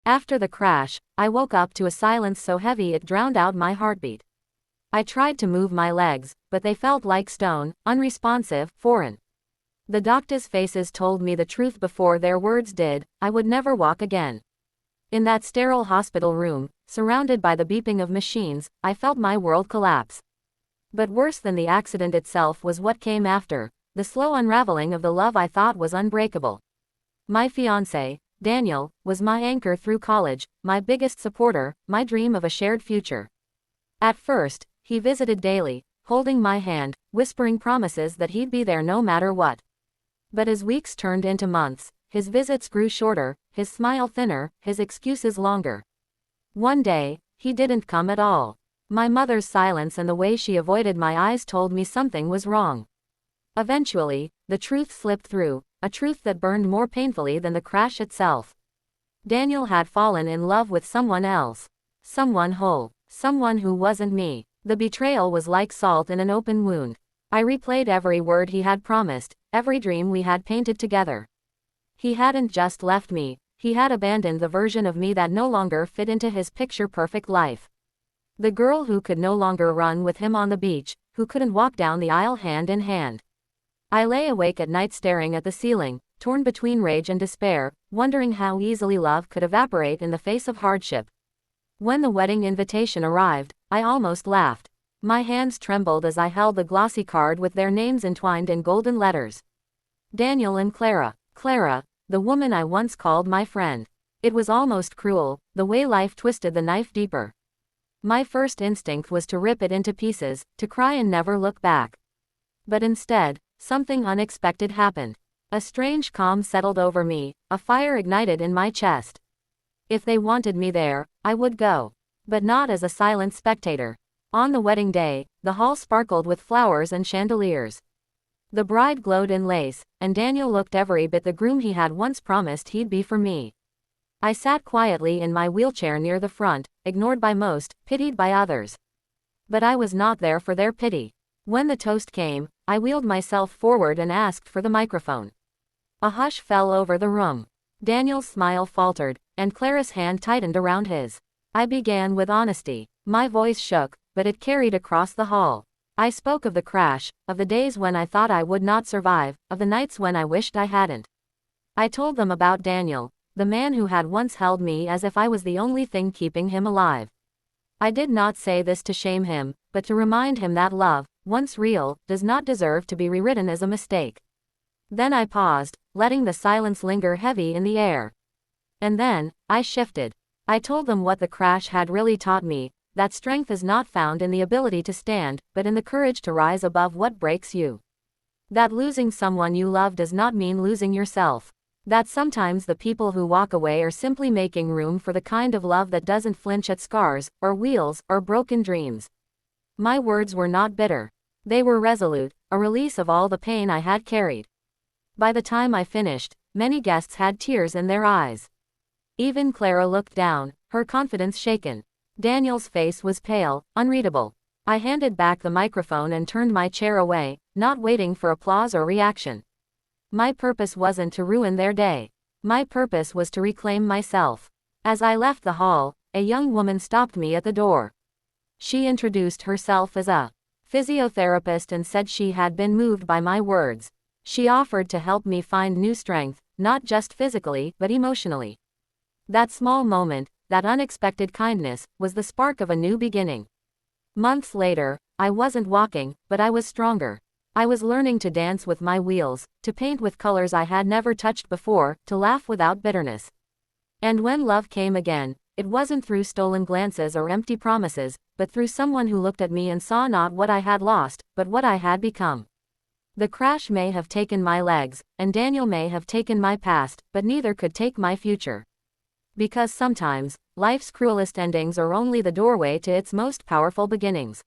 After the crash, I woke up to a silence so heavy it drowned out my heartbeat. I tried to move my legs, but they felt like stone, unresponsive, foreign. The doctors' faces told me the truth before their words did. I would never walk again. In that sterile hospital room, surrounded by the beeping of machines, I felt my world collapse. But worse than the accident itself was what came after, the slow unraveling of the love I thought was unbreakable. My fiancé, Daniel, was my anchor through college, my biggest supporter, my dream of a shared future. At first, he visited daily, holding my hand, whispering promises that he'd be there no matter what. But as weeks turned into months, his visits grew shorter, his smile thinner, his excuses longer. One day, he didn't come at all. My mother's silence and the way she avoided my eyes told me something was wrong. Eventually, the truth slipped through, a truth that burned more painfully than the crash itself. Daniel had fallen in love with someone else. Someone whole. Someone who wasn't me. The betrayal was like salt in an open wound. I replayed every word he had promised, every dream we had painted together. He hadn't just left me, he had abandoned the version of me that no longer fit into his picture-perfect life. The girl who could no longer run with him on the beach, who couldn't walk down the aisle hand in hand. I lay awake at night staring at the ceiling, torn between rage and despair, wondering how easily love could evaporate in the face of hardship. When the wedding invitation arrived, I almost laughed. My hands trembled as I held the glossy card with their names entwined in golden letters. Daniel and Clara. Clara, the woman I once called my friend. It was almost cruel, the way life twisted the knife deeper. My first instinct was to rip it into pieces, to cry and never look back. But instead, something unexpected happened. A strange calm settled over me, a fire ignited in my chest. If they wanted me there, I would go. But not as a silent spectator. On the wedding day, the hall sparkled with flowers and chandeliers. The bride glowed in lace, and Daniel looked every bit the groom he had once promised he'd be for me. I sat quietly in my wheelchair near the front, ignored by most, pitied by others. But I was not there for their pity. When the toast came, I wheeled myself forward and asked for the microphone. A hush fell over the room. Daniel's smile faltered, and Clara's hand tightened around his. I began with honesty. My voice shook, but it carried across the hall. I spoke of the crash, of the days when I thought I would not survive, of the nights when I wished I hadn't. I told them about Daniel, the man who had once held me as if I was the only thing keeping him alive. I did not say this to shame him, but to remind him that love, once real, does not deserve to be rewritten as a mistake. Then I paused, letting the silence linger heavy in the air. And then, I shifted. I told them what the crash had really taught me, that strength is not found in the ability to stand, but in the courage to rise above what breaks you. That losing someone you love does not mean losing yourself. That sometimes the people who walk away are simply making room for the kind of love that doesn't flinch at scars, or wheels, or broken dreams. My words were not bitter. They were resolute, a release of all the pain I had carried. By the time I finished, many guests had tears in their eyes. Even Clara looked down, her confidence shaken. Daniel's face was pale, unreadable. I handed back the microphone and turned my chair away, not waiting for applause or reaction. My purpose wasn't to ruin their day. My purpose was to reclaim myself. As I left the hall, a young woman stopped me at the door. She introduced herself as a physiotherapist and said she had been moved by my words. She offered to help me find new strength, not just physically, but emotionally. That small moment, that unexpected kindness, was the spark of a new beginning. Months later, I wasn't walking, but I was stronger. I was learning to dance with my wheels, to paint with colors I had never touched before, to laugh without bitterness. And when love came again, it wasn't through stolen glances or empty promises, but through someone who looked at me and saw not what I had lost, but what I had become. The crash may have taken my legs, and Daniel may have taken my past, but neither could take my future. Because sometimes, life's cruelest endings are only the doorway to its most powerful beginnings.